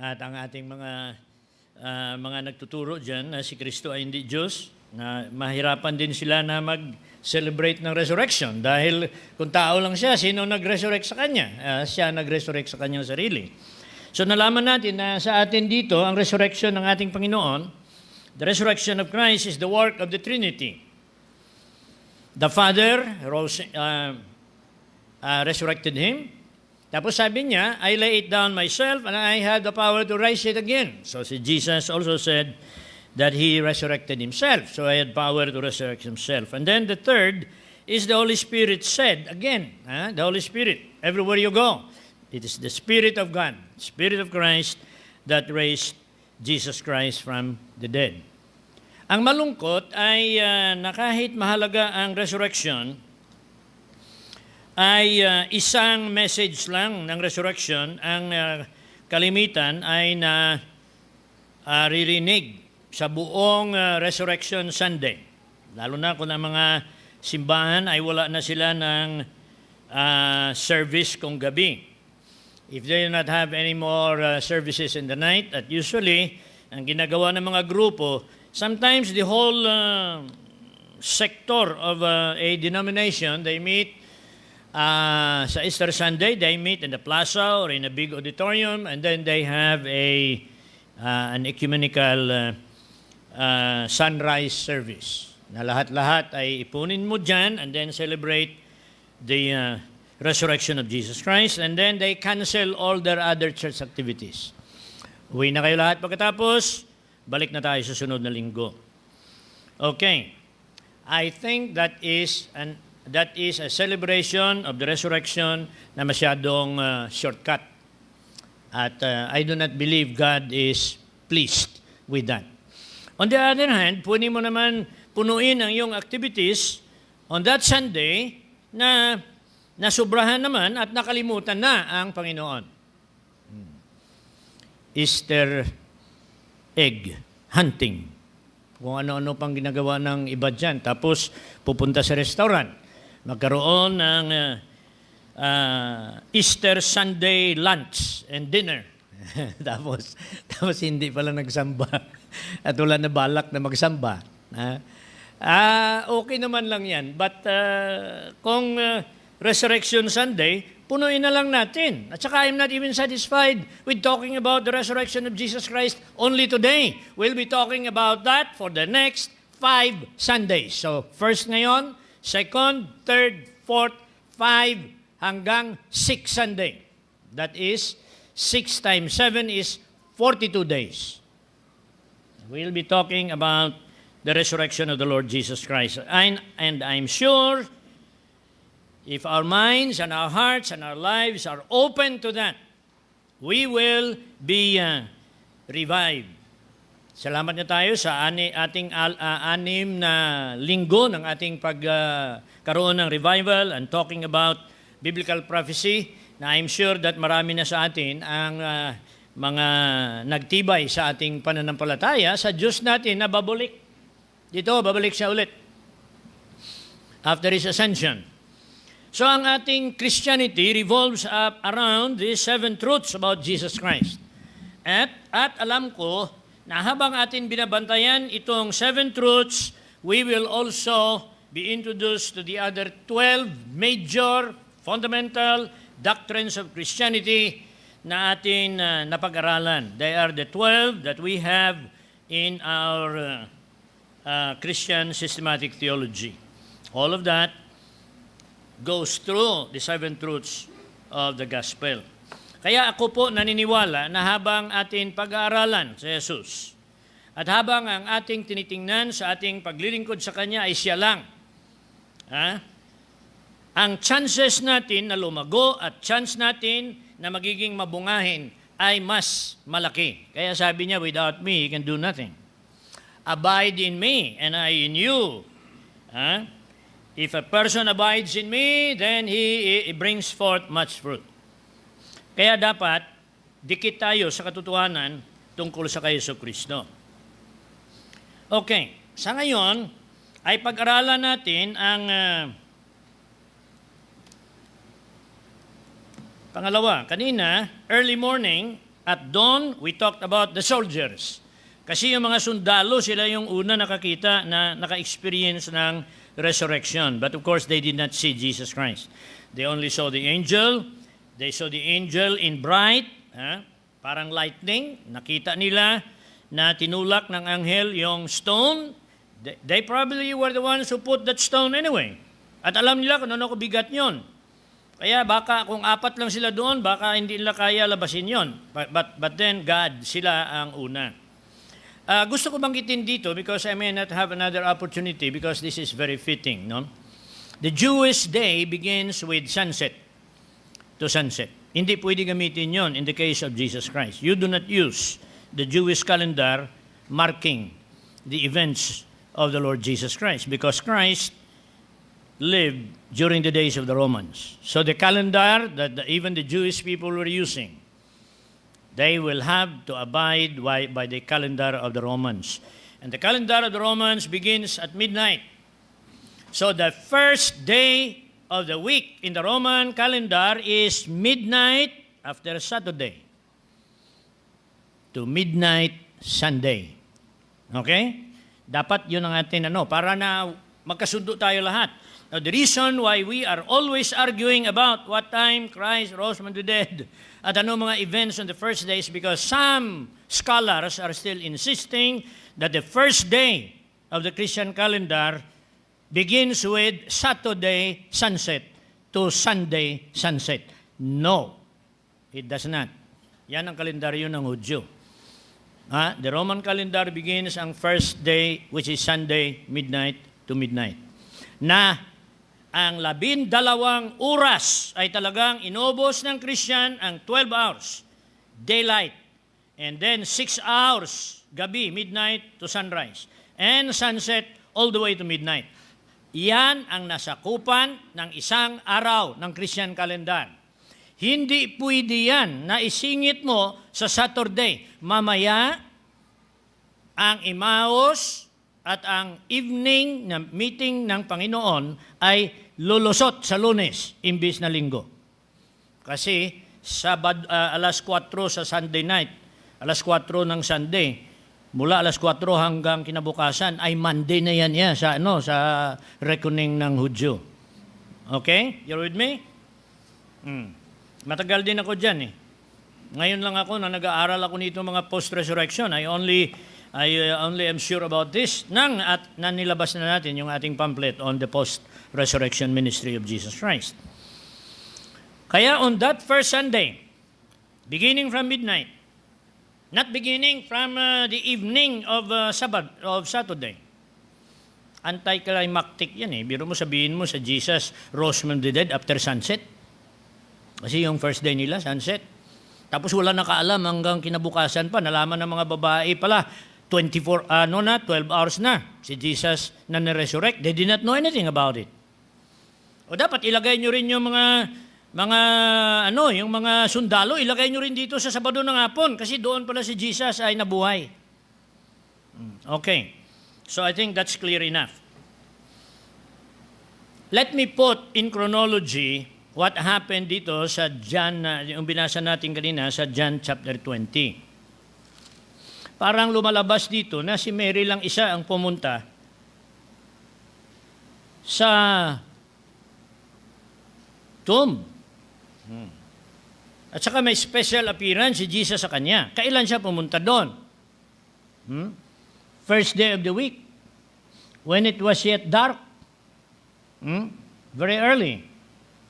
At ang ating mga nagtuturo diyan na si Kristo ay hindi Diyos, na mahirapan din sila na mag-celebrate ng resurrection dahil kung tao lang siya, sino nag-resurrect sa kanya? Siya nag-resurrect sa kanyang sarili. So nalaman natin na sa atin dito, ang resurrection ng ating Panginoon, the resurrection of Christ is the work of the Trinity. The Father resurrected Him. Tapos sabi niya, I lay it down myself and I have the power to rise it again. So si Jesus also said that He resurrected Himself. So I had power to resurrect Himself. And then the third is the Holy Spirit said, again, the Holy Spirit, everywhere you go, it is the Spirit of God, Spirit of Christ, that raised Jesus Christ from the dead. Ang malungkot ay na kahit mahalaga ang resurrection, ay isang message lang ng resurrection ang kalimitan ay na ririnig sa buong Resurrection Sunday. Lalo na kung ang mga simbahan ay wala na sila ng service kung gabi. If they do not have any more services in the night, at usually, ang ginagawa ng mga grupo, sometimes the whole sector of a denomination, they meet sa Easter Sunday, they meet in the plaza or in a big auditorium, and then they have an ecumenical sunrise service. Na lahat-lahat ay ipunin mo dyan and then celebrate the resurrection of Jesus Christ, and then they cancel all their other church activities. Uwi na kayo lahat pagkatapos, balik na tayo sa sunod na linggo. Okay. I think that is a celebration of the resurrection na masyadong shortcut. At I do not believe God is pleased with that. On the other hand, pwede mo naman punuin ang iyong activities on that Sunday na nasubrahan naman at nakalimutan na ang Panginoon. Easter egg hunting. Kung ano-ano pang ginagawa ng iba dyan. Tapos pupunta sa restaurant. Magkaroon ng Easter Sunday lunch and dinner. tapos hindi pala nagsamba. At wala na balak na magsamba. Okay naman lang yan. But kung Resurrection Sunday, punuin na lang natin. At saka I'm not even satisfied with talking about the resurrection of Jesus Christ only today. We'll be talking about that for the next 5 Sundays. So, first ngayon, second, third, fourth, 5, hanggang 6 Sunday. That is, 6 times 7 is 42 days. We'll be talking about the resurrection of the Lord Jesus Christ. And I'm sure if our minds and our hearts and our lives are open to that, we will be revived. Salamat na tayo sa ating 6 na linggo ng ating pagkaroon ng revival and talking about biblical prophecy, na I'm sure that marami na sa atin ang mga nagtibay sa ating pananampalataya sa Diyos natin na babalik. Dito, babalik siya ulit after His ascension. So ang ating Christianity revolves around these 7 truths about Jesus Christ. At alam ko na habang atin binabantayan itong 7 truths, we will also be introduced to the other 12 major fundamental doctrines of Christianity na atin napag-aralan. They are the 12 that we have in our Christian systematic theology. All of that goes through the 7 truths of the gospel. Kaya ako po naniniwala na habang atin pag-aaralan sa Jesus at habang ang ating tinitingnan sa ating paglilingkod sa Kanya ay Siya lang, ang chances natin na lumago at chance natin na magiging mabungahin ay mas malaki. Kaya sabi niya, without me, you can do nothing. Abide in me and I in you. If a person abides in me, then he brings forth much fruit. Kaya dapat, dikit tayo sa katotohanan tungkol sa kay Jesucristo. Okay, sa ngayon, ay pag-aralan natin ang pangalawa. Kanina, early morning, At dawn, we talked about the soldiers. Kasi yung mga sundalo, sila yung una nakakita na naka-experience ng resurrection. But of course, they did not see Jesus Christ. They only saw the angel. They saw the angel in bright, parang lightning. Nakita nila na tinulak ng anghel yung stone. They probably were the ones who put that stone anyway. At alam nila kung ano bigat yun. Kaya baka kung 4 lang sila doon, baka hindi nila kaya labasin yon. But then God, sila ang una. Gusto ko banggitin dito because I may not have another opportunity because this is very fitting. No? The Jewish day begins with sunset to sunset. Hindi pwede gamitin yon in the case of Jesus Christ. You do not use the Jewish calendar marking the events of the Lord Jesus Christ because Christ lived during the days of the Romans. So the calendar that even the Jewish people were using, they will have to abide by the calendar of the Romans. And the calendar of the Romans begins at midnight. So the first day of the week in the Roman calendar is midnight after Saturday to midnight Sunday. Okay? Dapat yun ang atin para na magkasundo tayo lahat. Now, the reason why we are always arguing about what time Christ rose from the dead at ano mga events on the first day is because some scholars are still insisting that the first day of the Christian calendar begins with Saturday sunset to Sunday sunset. No, it does not. Yan ang kalendaryo ng Hudyo. The Roman calendar begins ang first day, which is Sunday, midnight to midnight. Na ang 12 oras ay talagang inubos ng Christian ang 12 hours, daylight, and then 6 hours, gabi, midnight to sunrise, and sunset all the way to midnight. Yan ang nasakupan ng isang araw ng Christian calendar. Hindi pwede yan na isingit mo sa Saturday. Mamaya, ang Emmaus at ang evening na meeting ng Panginoon ay lulusot sa Lunes imbis na Linggo. Kasi alas 4 sa Sunday night, alas 4 ng Sunday, mula alas 4 hanggang kinabukasan ay Monday na yan sa reckoning ng Hudyo. Okay? You're with me? Matagal din ako dyan Ngayon lang ako na nag-aaral ako nito mga post-resurrection. I only am sure about this at nilabas na natin yung ating pamphlet on the post-resurrection ministry of Jesus Christ. Kaya on that first Sunday, beginning from midnight, not beginning from the evening of Saturday, anticlimactic yan Biro mo sabihin mo sa Jesus rose from the dead after sunset. Kasi yung first day nila, sunset. Tapos wala nakaalam hanggang kinabukasan pa. Nalaman ng mga babae pala, 12 hours na si Jesus na na-resurrect. They did not know anything about it. O dapat ilagay nyo rin yung yung mga sundalo, ilagay nyo rin dito sa Sabado ng hapon kasi doon pala si Jesus ay nabuhay. Okay. So I think that's clear enough. Let me put in chronology what happened dito sa John, yung binasa natin kanina sa John chapter 20. Parang lumalabas dito na si Mary lang isa ang pumunta sa tomb. At saka may special appearance si Jesus sa kanya. Kailan siya pumunta doon? First day of the week. When it was yet dark. Very early.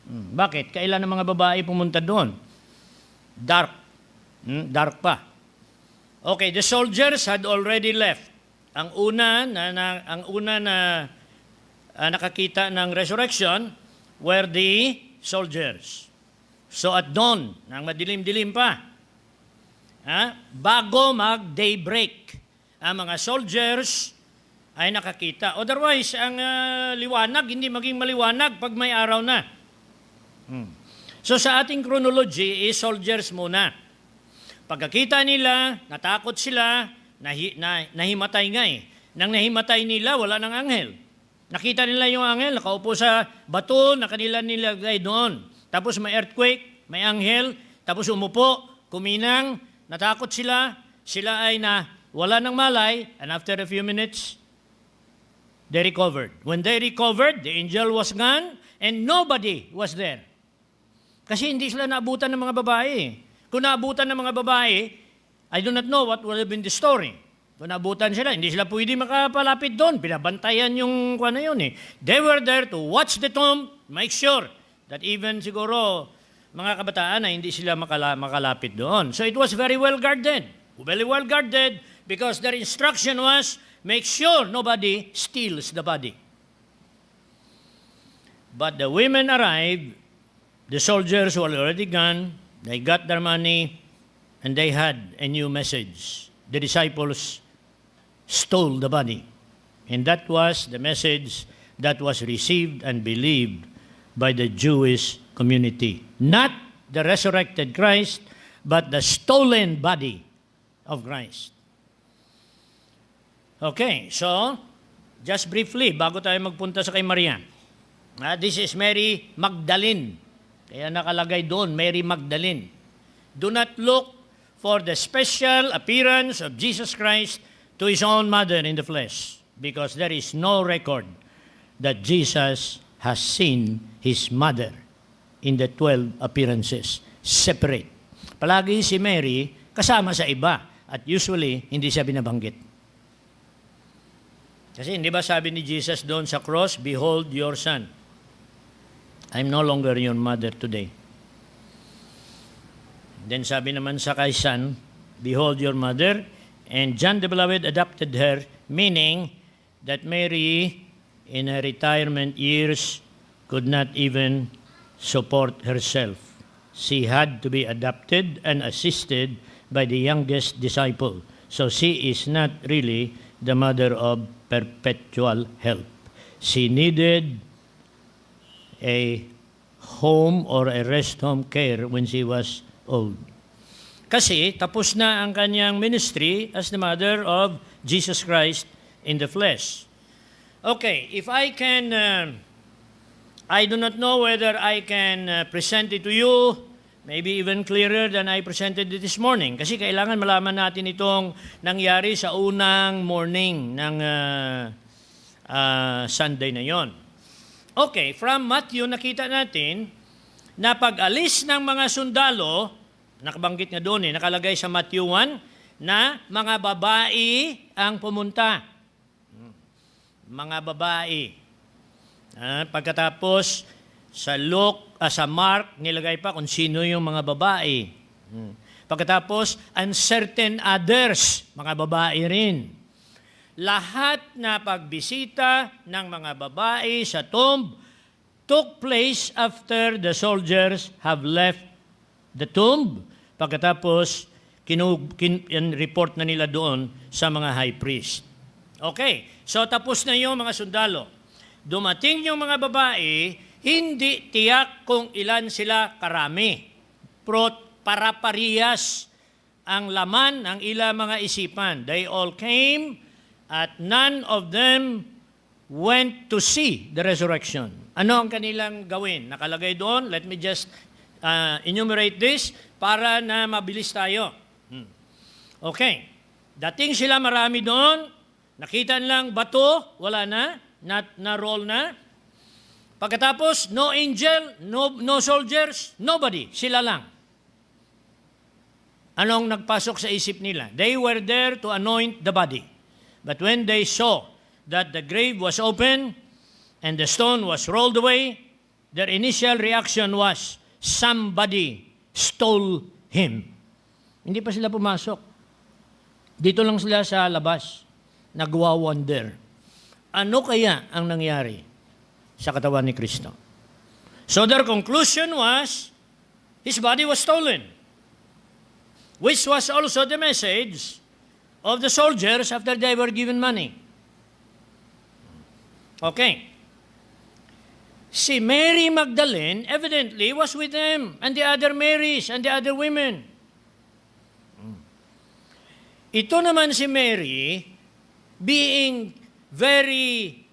Bakit? Kailan ang mga babae pumunta doon? Dark. Dark pa. Okay, the soldiers had already left. Ang una na nakakita ng resurrection were the soldiers. So at dawn, nang madilim-dilim pa, bago mag-daybreak, ang mga soldiers ay nakakita. Otherwise, ang liwanag, hindi maging maliwanag pag may araw na. So sa ating chronology, soldiers muna. Pagkakita nila, natakot sila, nahimatay nga Nang nahimatay nila, wala ng anghel. Nakita nila yung anghel, nakaupo sa bato na kanila nilagay doon. Tapos may earthquake, may anghel, tapos umupo, kuminang, natakot sila, sila ay wala ng malay, and after a few minutes, they recovered. When they recovered, the angel was gone, and nobody was there. Kasi hindi sila naabutan ng mga babae. Kung naabutan ng mga babae, I do not know what would have been the story. Kung naabutan sila, hindi sila pwede makapalapit doon. Binabantayan yung kung ano yun eh. They were there to watch the tomb, make sure that even siguro mga kabataan na hindi sila makalapit doon. So it was very well guarded. Very well guarded because their instruction was, make sure nobody steals the body. But the women arrived, the soldiers were already gone, they got their money, and they had a new message. The disciples stole the body. And that was the message that was received and believed by the Jewish community. Not the resurrected Christ, but the stolen body of Christ. Okay, so, just briefly, bago tayo magpunta sa kay Maria. This is Mary Magdalene. Kaya nakalagay doon, Mary Magdalene. Do not look for the special appearance of Jesus Christ to his own mother in the flesh, because there is no record that Jesus has seen his mother in the 12 appearances, separate. Palagi si Mary kasama sa iba, at usually hindi siya binabanggit. Kasi hindi ba sabi ni Jesus doon sa cross, behold your son. I'm no longer your mother today. Then sabi naman sa kay son, behold your mother, and John the Beloved adopted her, meaning that Mary, in her retirement years, could not even support herself. She had to be adopted and assisted by the youngest disciple. So she is not really the mother of perpetual help. She needed a home or a rest home care when she was old. Kasi tapos na ang kanyang ministry as the mother of Jesus Christ in the flesh. Okay, if I can, I do not know whether I can present it to you, maybe even clearer than I presented it this morning. Kasi kailangan malaman natin itong nangyari sa unang morning ng Sunday na yon. Okay, from Matthew nakita natin na pag-alis ng mga sundalo, nakabanggit nga doon nakalagay sa Matthew 1, na mga babae ang pumunta. Mga babae. Pagkatapos, sa Mark, nilagay pa kung sino yung mga babae. Pagkatapos, and certain others, mga babae rin. Lahat na pagbisita ng mga babae sa tomb took place after the soldiers have left the tomb. Pagkatapos, report na nila doon sa mga high priest. Okay, so tapos na yung mga sundalo. Dumating yung mga babae, hindi tiyak kung ilan sila karami. Para-parehas ang laman ng ilang mga isipan. They all came, at none of them went to see the resurrection. Ano ang kanilang gawin? Nakalagay doon. Let me just enumerate this para na mabilis tayo. Okay. Dating sila marami doon, nakita lang bato, wala na, na-roll na. Pagkatapos, no angel, no soldiers, nobody, sila lang. Anong nagpasok sa isip nila? They were there to anoint the body. But when they saw that the grave was open and the stone was rolled away, their initial reaction was, somebody stole him. Hindi pa sila pumasok. Dito lang sila sa labas. Nagwa-wonder. Ano kaya ang nangyari sa katawan ni Kristo? So their conclusion was, his body was stolen. Which was also the message of the soldiers after they were given money. Okay. Si Mary Magdalene evidently was with them, and the other Marys and the other women. Ito naman si Mary, being very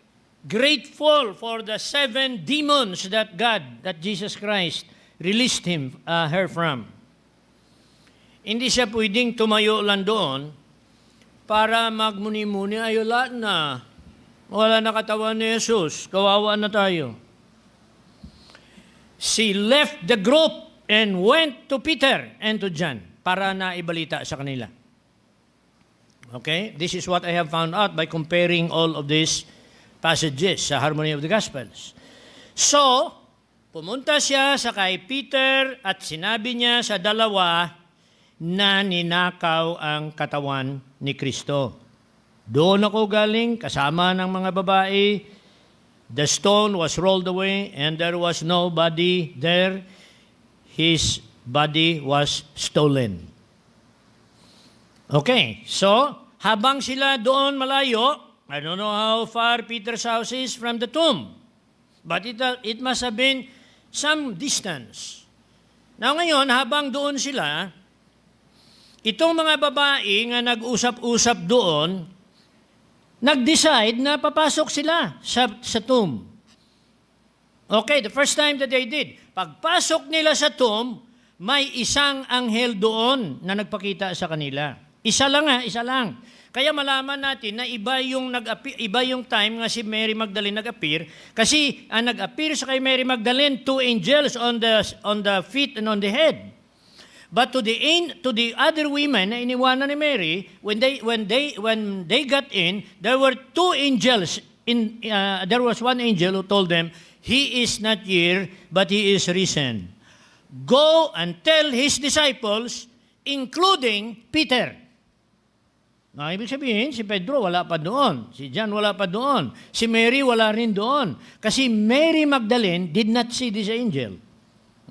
grateful for the 7 demons that Jesus Christ released her from. Hindi siya pwedeng tumayo lang doon para magmuni-muni, ay wala na. Wala na katawan ni Jesus. Kawawa na tayo. She left the group and went to Peter and to John para na ibalita sa kanila. Okay? This is what I have found out by comparing all of these passages sa Harmony of the Gospels. So, pumunta siya sa kay Peter at sinabi niya sa dalawa na ninakaw ang katawan ni Kristo. Doon ako galing, kasama ng mga babae. The stone was rolled away and there was nobody there. His body was stolen. Okay, so habang sila doon malayo, I don't know how far Peter's house is from the tomb, but it must have been some distance. Now ngayon, habang doon sila, itong mga babae nga nag-usap-usap doon, nag-decide na papasok sila sa tomb. Okay, the first time that they did, pagpasok nila sa tomb, may isang anghel doon na nagpakita sa kanila. Isa lang. Kaya malaman natin na iba yung time nga si Mary Magdalene nag-appear, kasi ang nag-appear sa kay Mary Magdalene, 2 angels on the feet and on the head. But to the other women na iniwanan ni Mary, when they got in, there were 2 angels. There was one angel who told them, "He is not here, but he is risen. Go and tell his disciples, including Peter." Ibig sabihin, si Pedro wala pa doon, si John wala pa doon, si Mary wala rin doon. Kasi Mary Magdalene did not see this angel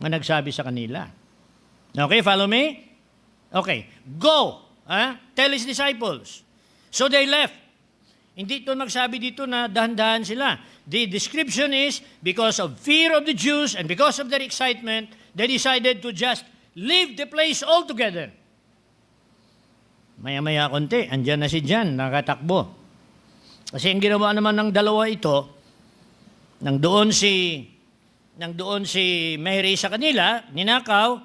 na nagsabi sa kanila. Okay, follow me? Okay, go. Tell his disciples. So they left. Hindi ito magsabi dito na dahan-dahan sila. The description is, because of fear of the Jews and because of their excitement, they decided to just leave the place altogether. Maya-maya konti, andyan na si John, nakatakbo. Kasi ang ginawa naman ng dalawa ito, nang doon si Mary sa kanila, ninakaw,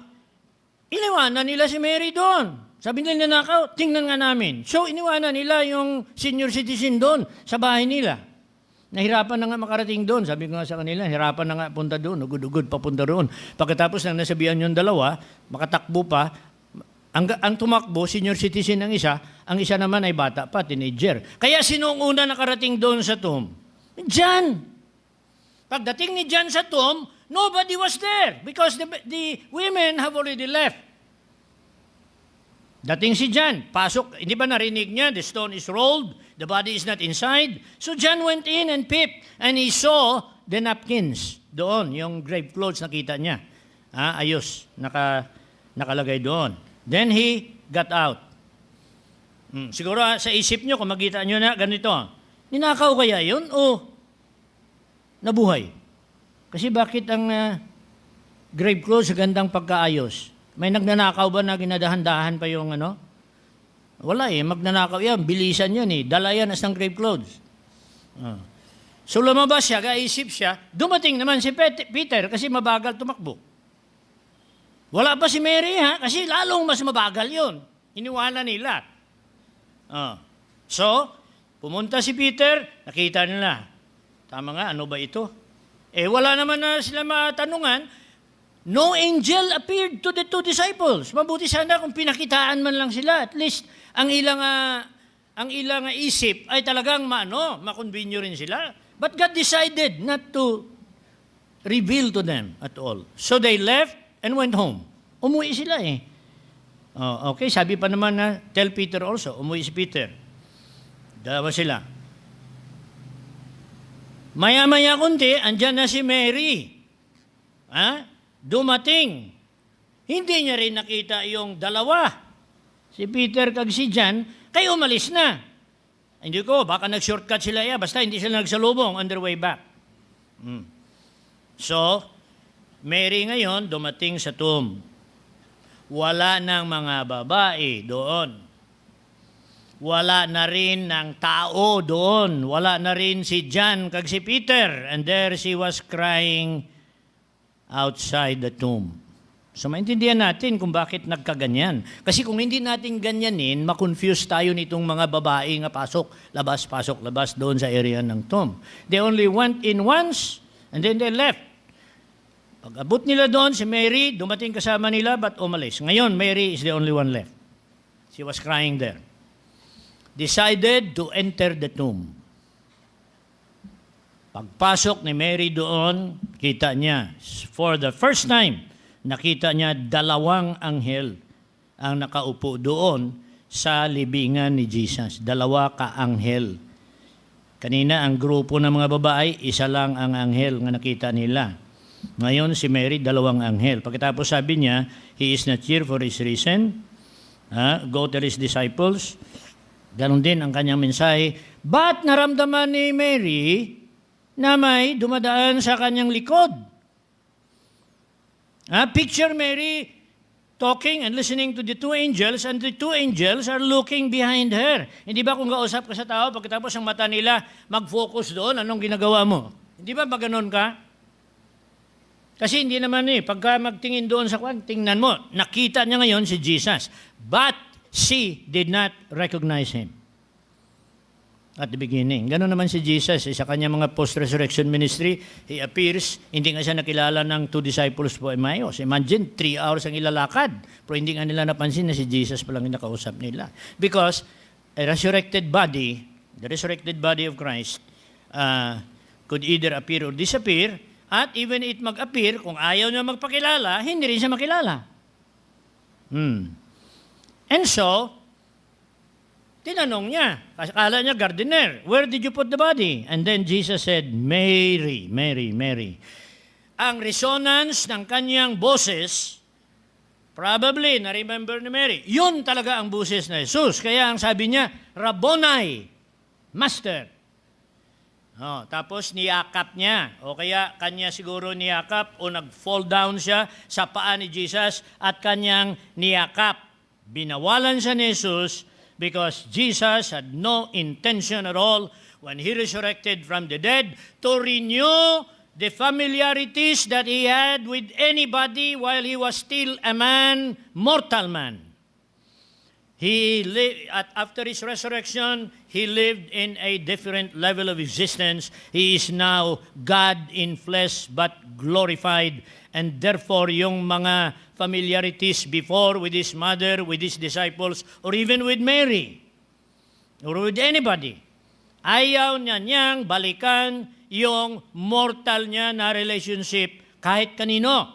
iniwanan nila si Mary doon. Sabi nila, ninakaw, tingnan nga namin. So, iniwanan nila yung senior citizen doon sa bahay nila. Nahirapan na nga makarating doon. Sabi ko nga sa kanila, hirapan na nga punta doon. Ugod-ugod papunta doon. Pagkatapos nang nasabihan yung dalawa, makatakbo pa. Ang tumakbo, senior citizen ang isa naman ay bata pa, teenager. Kaya sinong una nakarating doon sa tomb? John. Pagdating ni John sa tomb, nobody was there because the women have already left. Dating si John, pasok, hindi ba narinig niya, the stone is rolled, the body is not inside. So John went in and peeped, and he saw the napkins doon, yung grave clothes nakita niya. Ayos, nakalagay doon. Then he got out. Siguro sa isip niyo, kung makita niyo na ganito, ninakaw kaya yun o nabuhay? Kasi bakit ang grave clothes sa gandang pagkaayos? May nagnanakaw ba na ginadahan-dahan pa yung ano? Wala magnanakaw yan, bilisan yan dala yan as ng grave clothes. So lumabas siya, kaisip siya, dumating naman si Peter kasi mabagal tumakbo. Wala pa si Mary kasi lalong mas mabagal yun. Iniwanan nila. So, pumunta si Peter, nakita nila. Tama nga, ano ba ito? Wala naman na sila matanungan. No angel appeared to the 2 disciples. Mabuti sana kung pinakitaan man lang sila. At least, ang ilang isip ay talagang makonvinyo rin sila. But God decided not to reveal to them at all. So they left and went home. Umuwi sila okay, sabi pa naman na, tell Peter also. Umuwi si Peter. Dalawa sila. Maya-maya kunti, andyan na si Mary. Dumating. Hindi niya rin nakita yung dalawa. Si Peter kag si John, kaya umalis na. Hindi ko, baka nag-shortcut sila basta hindi sila nagsalubong on their way back. So, Mary ngayon dumating sa tomb. Wala ng mga babae doon. Wala na rin ng tao doon. Wala na rin si John kag si Peter. And there she was crying outside the tomb. So maintindihan natin kung bakit nagkaganyan. Kasi kung hindi natin ganyanin, makonfuse tayo nitong mga babae nga pasok, labas doon sa area ng tomb. They only went in once and then they left. Pag-abot nila doon, si Mary, dumating kasama nila, but umalis. Ngayon, Mary is the only one left. She was crying there. Decided to enter the tomb. Pagpasok ni Mary doon, kita niya, for the first time, nakita niya 2 anghel ang nakaupo doon sa libingan ni Jesus. 2 ka-anghel. Kanina, ang grupo ng mga babae, 1 lang ang anghel nga nakita nila. Ngayon, si Mary, 2 anghel. Pagkatapos sabi niya, he is not here for his reason. Go tell his disciples. Ganon din ang kanyang mensahe. But naramdaman ni Mary na may dumadaan sa kanyang likod. Picture Mary talking and listening to the 2 angels, and the 2 angels are looking behind her. Hindi ba kung kausap ka sa tao, pagkatapos ang mata nila mag-focus doon, anong ginagawa mo? Hindi ba maganon ka? Kasi hindi naman pagka magtingin doon sa kwan, tingnan mo, nakita niya ngayon si Jesus. But she did not recognize him at the beginning. Ganon naman si Jesus. Sa kanyang mga post-resurrection ministry, he appears, hindi nga siya nakilala ng 2 disciples po Emmaus. Imagine, 3 hours ang ilalakad. Pero hindi nga nila napansin na si Jesus pa lang yung nakausap nila. Because a resurrected body, the resurrected body of Christ, could either appear or disappear, at even it mag-appear, kung ayaw niya magpakilala, hindi rin siya makilala. And so, tinanong niya, akala niya gardener, where did you put the body? And then Jesus said, Mary, Mary, Mary. Ang resonance ng kanyang boses, probably, na-remember ni Mary, yun talaga ang boses na Jesus. Kaya ang sabi niya, Rabboni, Master. Tapos niyakap niya, o kaya kanya siguro niyakap, o nag-fall down siya sa paa ni Jesus at kanyang niyakap. Binawalan siya ni Jesus, because Jesus had no intention at all when he resurrected from the dead to renew the familiarities that he had with anybody while he was still a man, mortal man. He lived, after his resurrection, he lived in a different level of existence. He is now God in flesh but glorified, and therefore yung mga familiarities before with his mother, with his disciples, or even with Mary, or with anybody, ayaw niya niyang balikan yung mortal niya na relationship kahit kanino.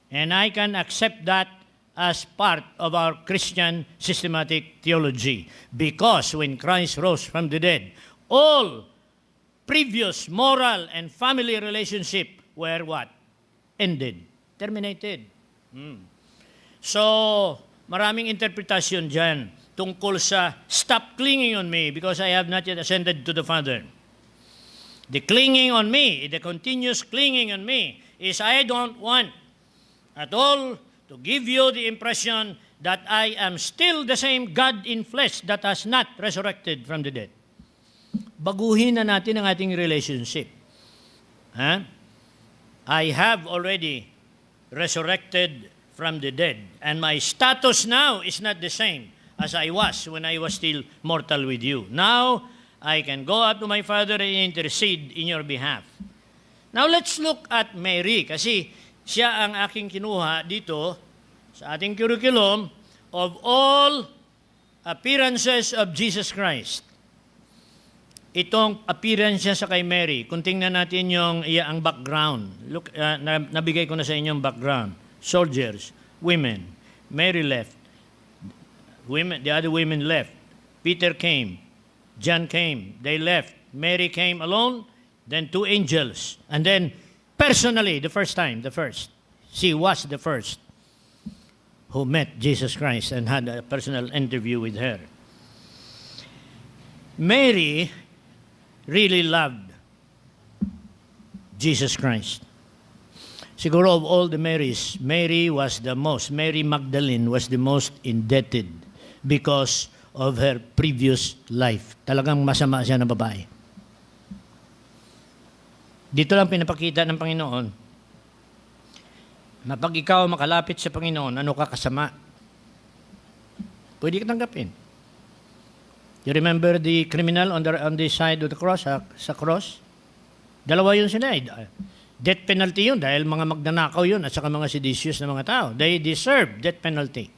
And I can accept that as part of our Christian systematic theology. Because when Christ rose from the dead, all previous moral and family relationship were what? Ended. Terminated. So, maraming interpretasyon dyan tungkol sa stop clinging on me because I have not yet ascended to the Father. The clinging on me, the continuous clinging on me, is I don't want at all to give you the impression that I am still the same God in flesh that has not resurrected from the dead. Baguhin na natin ang ating relationship. I have already resurrected from the dead, and my status now is not the same as I was when I was still mortal with you. Now, I can go up to my Father and intercede in your behalf. Now, let's look at Mary, kasi siya ang aking kinuha dito sa ating curriculum of all appearances of Jesus Christ. Itong appearance niya sa kay Mary, kung tingnan natin ang background. Look, nabigay ko na sa inyong background. Soldiers, women, Mary left. The other women left. Peter came. John came. They left. Mary came alone. Then 2 angels. And then, personally, the first. She was the first who met Jesus Christ and had a personal interview with her. Mary really loved Jesus Christ. Siguro of all the Marys, Mary Magdalene was the most indebted because of her previous life. Talagang masama siya na babae. Dito lang pinapakita ng Panginoon na pag ikaw makalapit sa Panginoon, ano ka kasama? Pwede ka tanggapin. You remember the criminal on the side of the cross, sa cross? Dalawa yun sila. Death penalty yun dahil mga magnanakaw yun at saka mga seditious na mga tao. They deserve death penalty.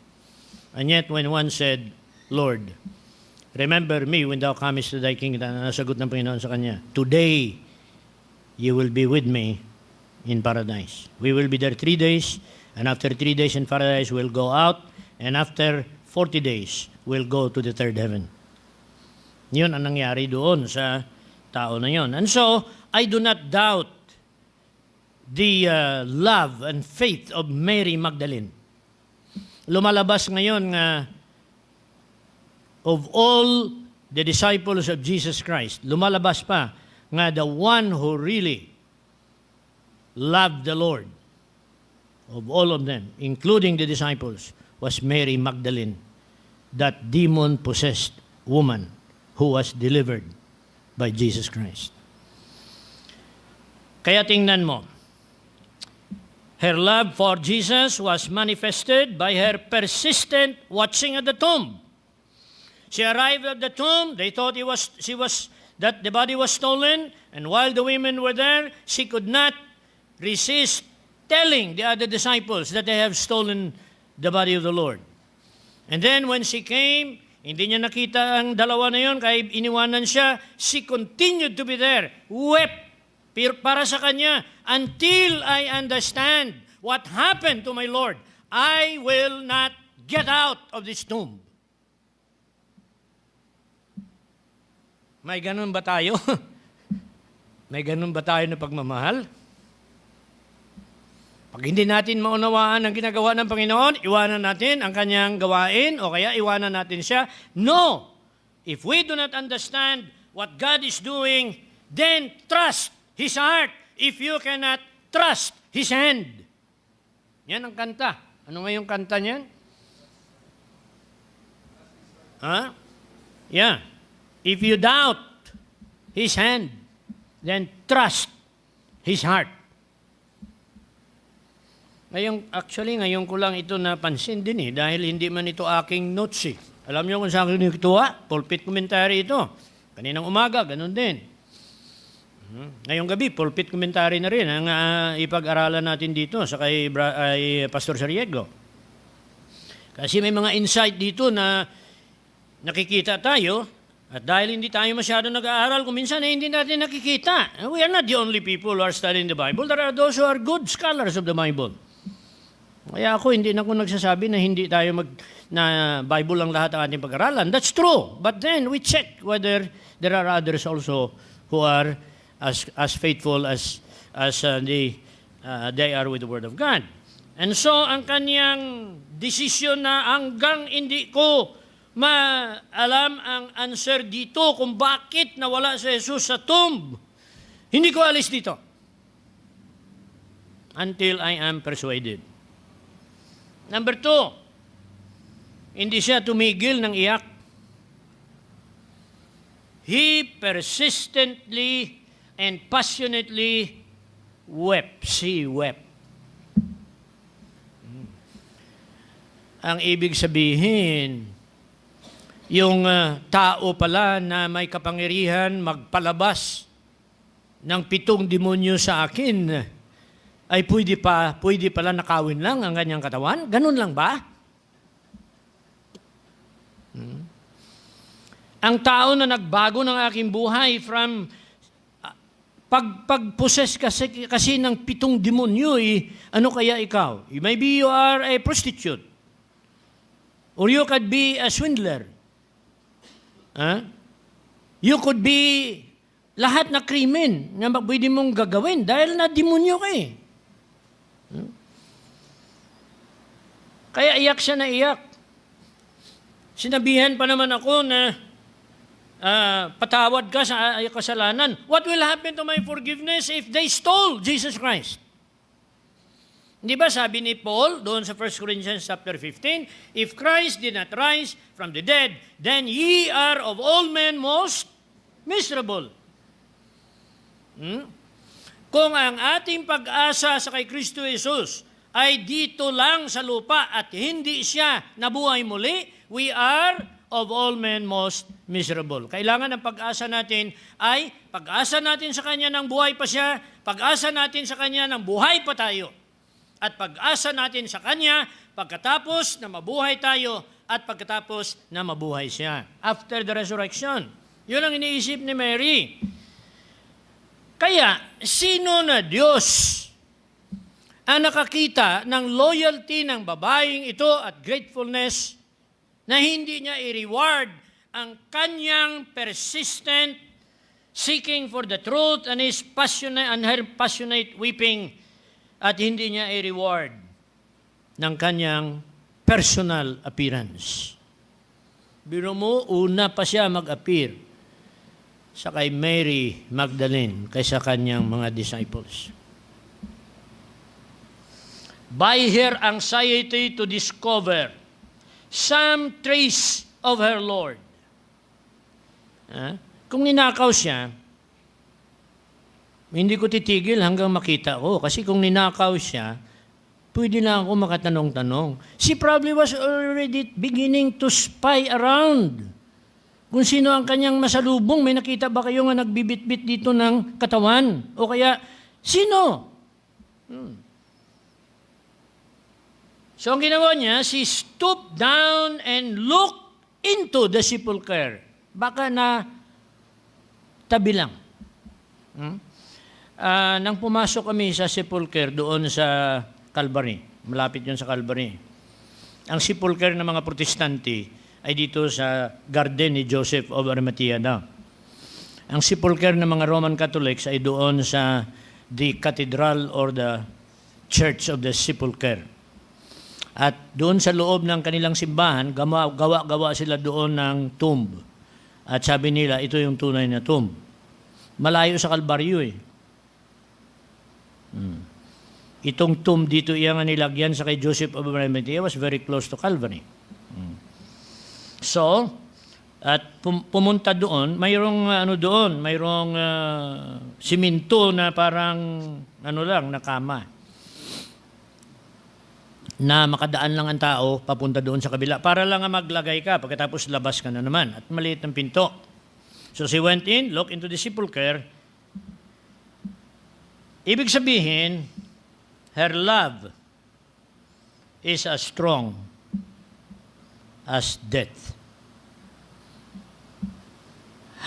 And yet when one said, Lord, remember me when thou comest to thy kingdom, nasagot ng Panginoon sa kanya, today you will be with me in paradise. We will be there 3 days, and after 3 days in paradise, we'll go out, and after 40 days, we'll go to the third heaven. Yun ang nangyari doon sa tao na yun. And so, I do not doubt the love and faith of Mary Magdalene. Lumalabas ngayon of all the disciples of Jesus Christ, lumalabas pa nga the one who really loved the Lord, of all of them, including the disciples, was Mary Magdalene, that demon-possessed woman who was delivered by Jesus Christ. Kaya tingnan mo, her love for Jesus was manifested by her persistent watching at the tomb. She arrived at the tomb. They thought that the body was stolen, and while the women were there, she could not resist telling the other disciples that they have stolen the body of the Lord. And then when she came, hindi niya nakita ang dalawa na yon, kaya iniwanan siya. She continued to be there, wept para sa kanya, until I understand what happened to my Lord, I will not get out of this tomb. May ganun ba tayo? May ganun ba tayo na pagmamahal? Pag hindi natin maunawaan ang ginagawa ng Panginoon, iwanan natin ang kanyang gawain o kaya iwanan natin siya. No! If we do not understand what God is doing, then trust His heart if you cannot trust His hand. Yan ang kanta. Ano nga yung kanta niyan? Yeah. If you doubt His hand, then trust His heart. Ngayon ko lang ito napansin din dahil hindi man ito aking notes Alam niyo kung saan ko nituwa? Pulpit commentary ito. Kaninang umaga, ganun din. Ngayong gabi, pulpit commentary na rin ang ipag-aralan natin dito sa kay Pastor Sariego. Kasi may mga insight dito na nakikita tayo at dahil hindi tayo masyado nag-aaral, kung minsan hindi natin nakikita. We are not the only people who are studying the Bible. There are those who are good scholars of the Bible. Kaya hindi na ako nagsasabi na hindi tayo na Bible lang lahat ang ating pag-aralan. That's true. But then we check whether there are others also who are as faithful as they are with the Word of God. And so, ang kanyang desisyon na hanggang hindi ko maalam ang answer dito kung bakit nawala si Jesus sa tomb, hindi ko alis dito until I am persuaded. Number 2, hindi siya tumigil ng iyak. He persistently and passionately wept. She wept. Ang ibig sabihin, yung tao pala na may kapangyarihan magpalabas ng 7 demonyo sa akin, ay pwede pala nakawin lang ang kanyang katawan? Ganun lang ba? Ang tao na nagbago ng aking buhay from pag-possess kasi ng 7 demonyo, ano kaya ikaw? Maybe you are a prostitute. Or you could be a swindler. You could be lahat na krimen na pwede mong gagawin dahil na demonyo ka . Kaya iyak siya na iyak. Sinabihan pa naman ako na patawad ka sa kasalanan. What will happen to my forgiveness if they stole Jesus Christ? Di ba sabi ni Paul doon sa 1 Corinthians chapter 15, if Christ did not rise from the dead, then ye are of all men most miserable. Kung ang ating pag-asa sa kay Kristo Jesus ay dito lang sa lupa at hindi siya nabuhay muli, we are of all men most miserable. Kailangan ang pag-asa natin ay pag-asa natin sa Kanya ng buhay pa siya, pag-asa natin sa Kanya ng buhay pa tayo, at pag-asa natin sa Kanya pagkatapos na mabuhay tayo at pagkatapos na mabuhay siya. After the resurrection. Yun ang iniisip ni Mary. Kaya, sino na Diyos ang nakakita ng loyalty ng babaeng ito at gratefulness na hindi niya i-reward ang kanyang persistent seeking for the truth and her passionate weeping, at hindi niya i-reward ng kanyang personal appearance. Biro mo, una pa siya mag-appear sa kay Mary Magdalene kaysa kanyang mga disciples. By her anxiety to discover some trace of her Lord. Kung ninakaw siya, hindi ko titigil hanggang makita ko. Kasi kung ninakaw siya, pwede lang ako makatanong-tanong. She probably was already beginning to spy around. Kung sino ang kanyang masalubong, may nakita ba kayo nga nagbibit-bit dito ng katawan? O kaya, sino? So, ang ginawa niya, she stooped down and looked into the sepulchre. Baka na tabi lang. Nang pumasok kami sa sepulchre doon sa Calvary, malapit yun sa Calvary. Ang sepulchre ng mga protestante ay dito sa garden ni Joseph of Arimathea na. Ang sepulchre ng mga Roman Catholics ay doon sa the cathedral or the church of the sepulchre. At doon sa loob ng kanilang simbahan, gawa sila doon ng tomb. At sabi nila, ito yung tunay na tomb. Malayo sa Kalbaryo eh. Itong tomb dito iyang nilagyan sa kay Joseph of Arimathea was very close to Calvary. So, at pumunta doon, mayroong mayroong siminto na parang na kama. Na makadaan lang ang tao papunta doon sa kabila. Para lang maglagay ka, pagkatapos labas ka na naman. At maliit ng pinto. So she went in, looked into the sepulchre. Ibig sabihin, her love is as strong as death.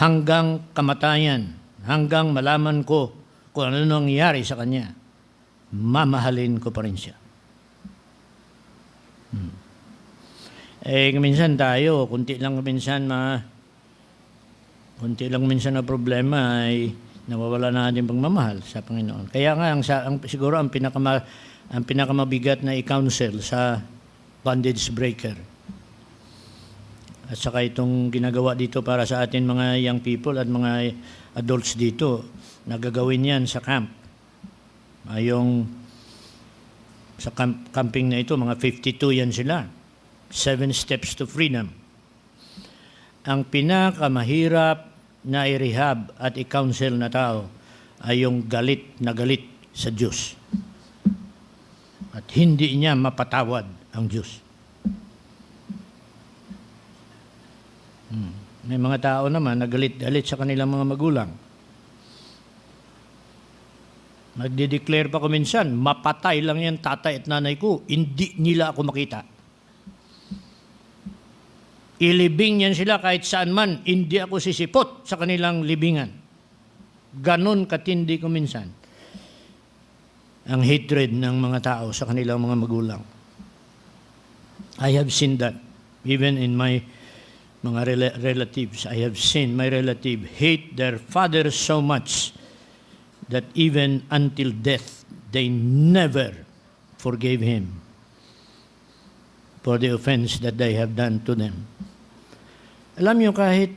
Hanggang kamatayan, hanggang malaman ko kung ano nangyari sa kanya, mamahalin ko pa rin siya. Minsan tayo, kunti lang minsan na problema ay nawawala na natin pagmamahal sa Panginoon. Kaya nga, siguro ang pinakamabigat na i-counsel sa bondage breaker. At saka itong ginagawa dito para sa atin mga young people at mga adults dito, nagagawin yan sa camp. Sa camping na ito, mga 52 yan sila. 7 steps to freedom. Ang pinakamahirap na i-rehab at i-counsel na tao ay yung galit na galit sa Diyos. At hindi niya mapatawad ang Diyos. May mga tao naman na galit-galit sa kanilang mga magulang. Magde-declare pa ko minsan, mapatay lang yan tatay at nanay ko, hindi nila ako makita. Ilibing yan sila kahit saan man, hindi ako sisipot sa kanilang libingan. Ganon katindi ko minsan ang hatred ng mga tao sa kanilang mga magulang. I have seen that even in my mga relatives. I have seen my relative hate their father so much that even until death, they never forgave him for the offense that they have done to them. Alam niyo, kahit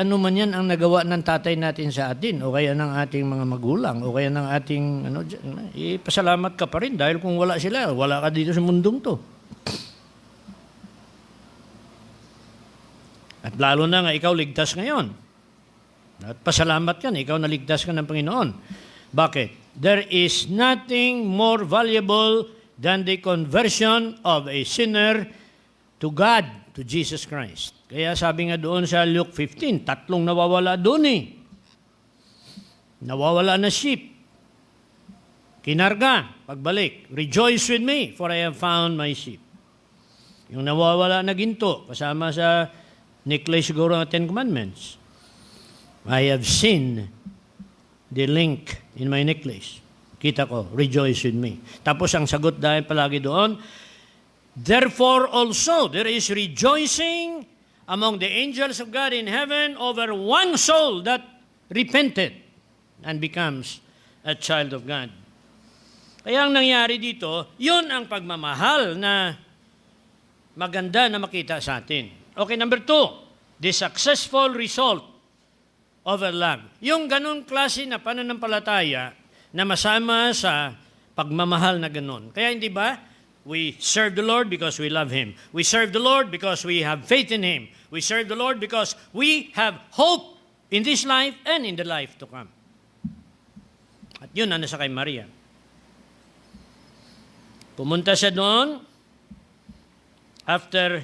ano man yan ang nagawa ng tatay natin sa atin, o kaya ng ating mga magulang, o kaya ng ating, pasalamat ka pa rin dahil kung wala sila, wala ka dito sa mundong to. At lalo na nga, ikaw ligtas ngayon. At pasalamat ka na, ikaw naligtas ka ng Panginoon. Bakit? there is nothing more valuable than the conversion of a sinner to God, to Jesus Christ. Kaya sabi nga doon sa Luke 15, tatlong nawawala doon eh. Nawawala na sheep. Kinarga, pagbalik, rejoice with me, for I have found my sheep. Yung nawawala na ginto, kasama sa necklace siguro ng Ten Commandments. I have seen the link in my necklace. Kita ko, rejoice with me. Tapos ang sagot dahil palagi doon, therefore also there is rejoicing among the angels of God in heaven over one soul that repented and becomes a child of God. Kaya ang nangyari dito, yun ang pagmamahal na maganda na makita sa atin. Okay, number 2, the successful result of love. Yung ganun klase na pananampalataya na masama sa pagmamahal na ganun. Kaya hindi ba, we serve the Lord because we love Him. We serve the Lord because we have faith in Him. We serve the Lord because we have hope in this life and in the life to come. At yun ang nasa kay Maria. Pumunta siya doon after,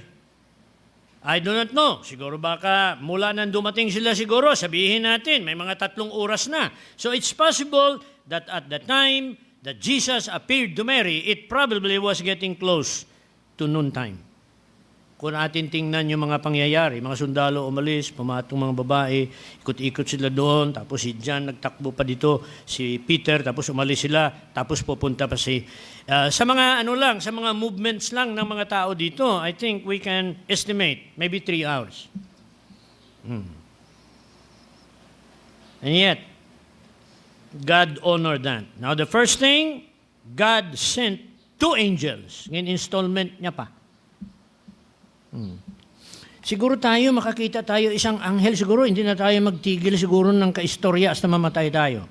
I do not know, siguro baka mula nang dumating sila siguro, sabihin natin, may mga 3 oras na. So it's possible that at the time that Jesus appeared to Mary, it probably was getting close to noontime. Kung atin tingnan yung mga pangyayari, mga sundalo umalis, pumatong mga babae, ikot-ikot sila doon, tapos si John nagtakbo pa dito, si Peter, tapos umalis sila, tapos pupunta pa si... sa mga sa mga movements lang ng mga tao dito, I think we can estimate maybe 3 hours. And yet, God honored that. Now, the first thing, God sent 2 angels. Ngayon, installment niya pa. Siguro tayo, makakita tayo isang anghel, siguro hindi na tayo magtigil siguro ng kaistorya hasta mamatay tayo.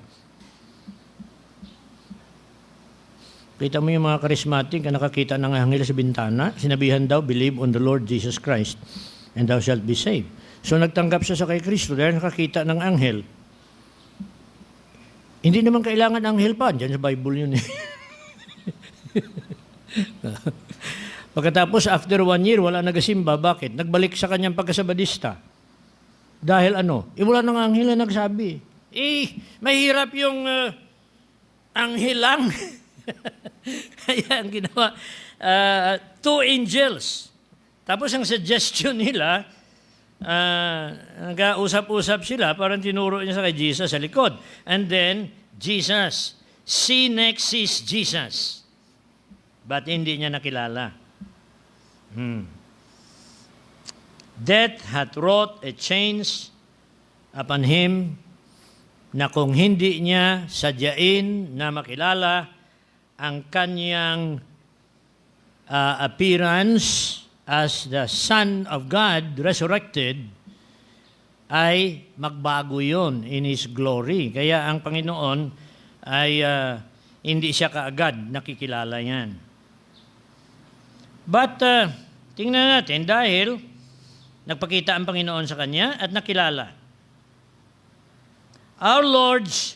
Kita mo yung mga charismatic na nakakita ng anghel sa bintana, sinabihan daw, believe on the Lord Jesus Christ and thou shalt be saved. So nagtanggap siya sa kay Kristo dahil nakakita ng anghel. Hindi naman kailangan anghel pa, dyan sa Bible yun eh. Pagkatapos, after 1 year, wala nagasimba. Bakit? Nagbalik sa kanyang pagkasabadista. Dahil ano? Wala nang anghel na nagsabi. Mahirap yung anghel lang. Kaya ang ginawa, 2 angels. Tapos ang suggestion nila, nag-usap-usap sila, parang tinuro niya sa kay Jesus sa likod. And then, Jesus. See next sees Jesus. But hindi niya nakilala. Death hath wrought a change upon him na kung hindi niya sadyain na makilala ang kanyang appearance as the Son of God resurrected, ay magbago yun in His glory. Kaya ang Panginoon ay hindi siya kaagad nakikilala yan. But tingnan natin dahil nagpakita ang Panginoon sa kanya at nakilala. Our Lord's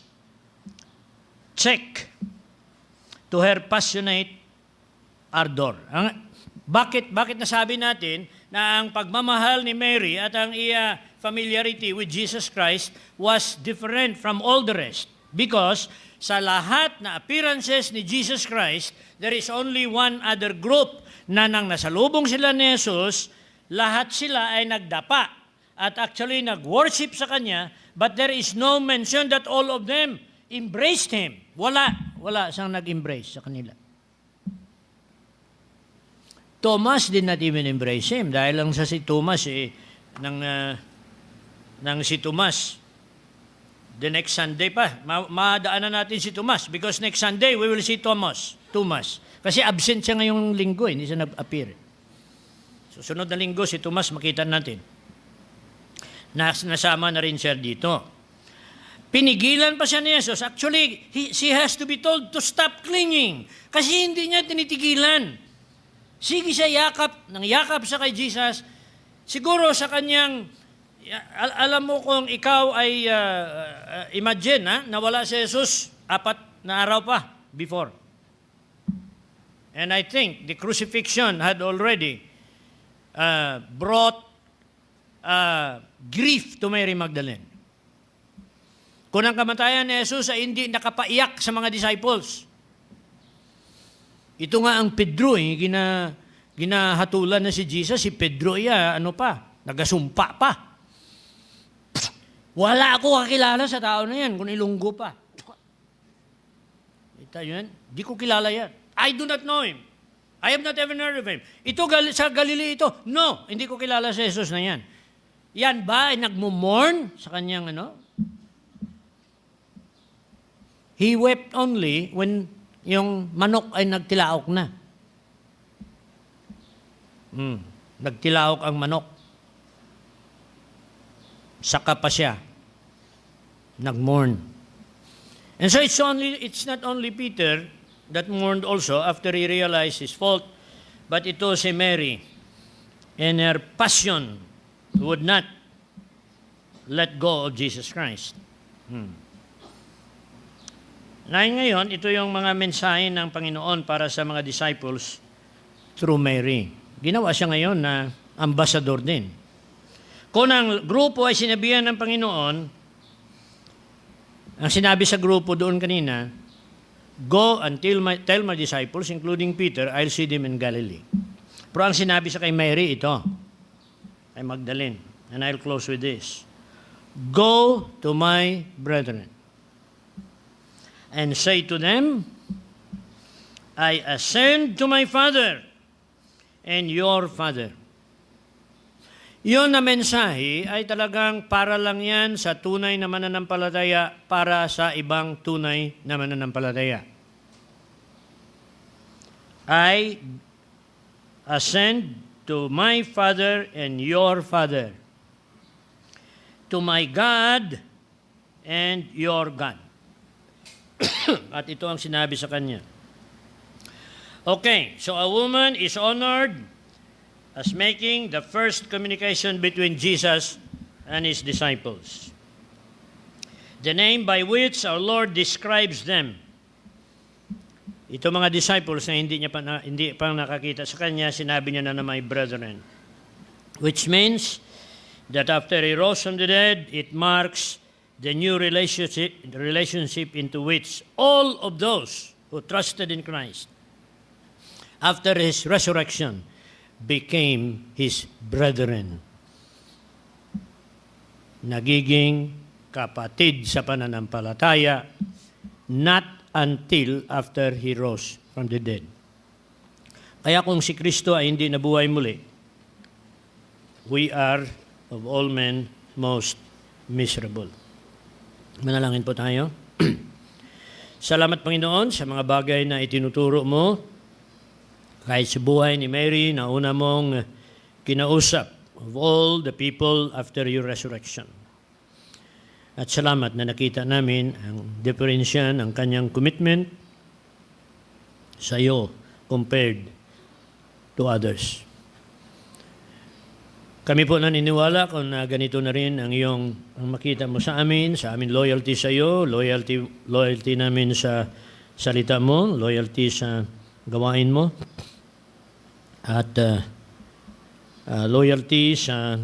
check to her passionate ardor. Bakit nasabi natin na ang pagmamahal ni Mary at ang iya familiarity with Jesus Christ was different from all the rest? Because sa lahat na appearances ni Jesus Christ, there is only one other group na nang nasalubong sila ni Jesus, lahat sila ay nagdapa at actually nag-worship sa Kanya, but there is no mention that all of them embraced Him. Wala siyang nag-embrace sa kanila. Thomas did not even embrace Him dahil lang sa si Thomas, nang si Thomas, the next Sunday pa, madaanan natin si Thomas because next Sunday we will see Thomas. Kasi absent siya ngayong linggo, hindi siya nag-appear. Susunod na linggo, si Tomas, makita natin. Nasama na rin siya dito. Pinigilan pa siya ni Jesus. Actually, she has to be told to stop clinging. Kasi hindi niya tinitigilan. Sige siya yakap sa kay Jesus. Siguro sa kanyang, alam mo kung ikaw ay, imagine, nawala si Jesus, na araw pa before. And I think the crucifixion had already brought grief to Mary Magdalene. Kung ang kamatayan ni Jesus ay hindi nakapaiyak sa mga disciples. Ito nga ang Pedro, ginahatulan na si Jesus, si Pedro nagasumpa pa. Wala ako kakilala sa tao na yan, kung ilunggo pa. Ito yun, di ko kilala yan. I do not know him. I have not ever heard of him. Ito sa Galilee ito. No, hindi ko kilala si Jesus na yan. Yan ba ay nagmumorn sa kanyang He wept only when yung manok ay nagtilaok na. Nagtilaok ang manok. Saka pa siya nagmourn. And so it's not only Peter that mourned also after he realized his fault, but ito si Mary in her passion would not let go of Jesus Christ. Ngayon, ito yung mga mensahe ng Panginoon para sa mga disciples through Mary. Ginawa siya ngayon na ambassador din. Kung ang grupo ay sinabihan ng Panginoon, ang sinabi sa grupo doon kanina, go and tell my disciples, including Peter, I'll see them in Galilee. Pero ang sinabi sa kay Mary, ito, kay Magdalene, and I'll close with this. Go to my brethren and say to them, I ascend to my Father and your Father. Yun na mensahe ay talagang para lang yan sa tunay na mananampalataya para sa ibang tunay na mananampalataya. I ascend to my Father and your Father, to my God and your God. At ito ang sinabi sa kanya. Okay, so a woman is honored as making the first communication between Jesus and his disciples. The name by which our Lord describes them. Ito mga disciples na hindi pa nakakita sa kanya, sinabi niya na my brethren. Which means that after he rose from the dead, it marks the new relationship into which all of those who trusted in Christ after his resurrection became his brethren. Nagiging kapatid sa pananampalataya, not until after he rose from the dead. Kaya kung si Kristo ay hindi nabuhay muli, we are of all men most miserable. Manalangin po tayo. Salamat, Panginoon, sa mga bagay na itinuturo mo. Kahit sa buhay ni Mary, na una mong kinausap of all the people after your resurrection. At salamat na nakita namin ang diferensya ng kanyang commitment sa iyo compared to others. Kami po naniniwala kung na ganito na rin ang makita mo sa amin loyalty sa iyo, loyalty namin sa salita mo, loyalty sa gawain mo, at loyalty sa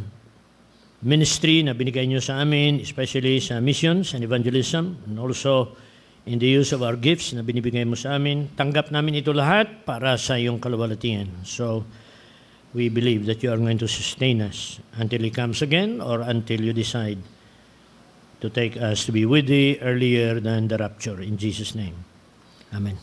ministry na binigay niyo sa amin, especially sa missions and evangelism, and also in the use of our gifts na binibigay mo sa amin. Tanggap namin ito lahat para sa iyong kaluwalhatian. So, we believe that you are going to sustain us until He comes again or until you decide to take us to be with Thee earlier than the rapture. In Jesus' name. Amen.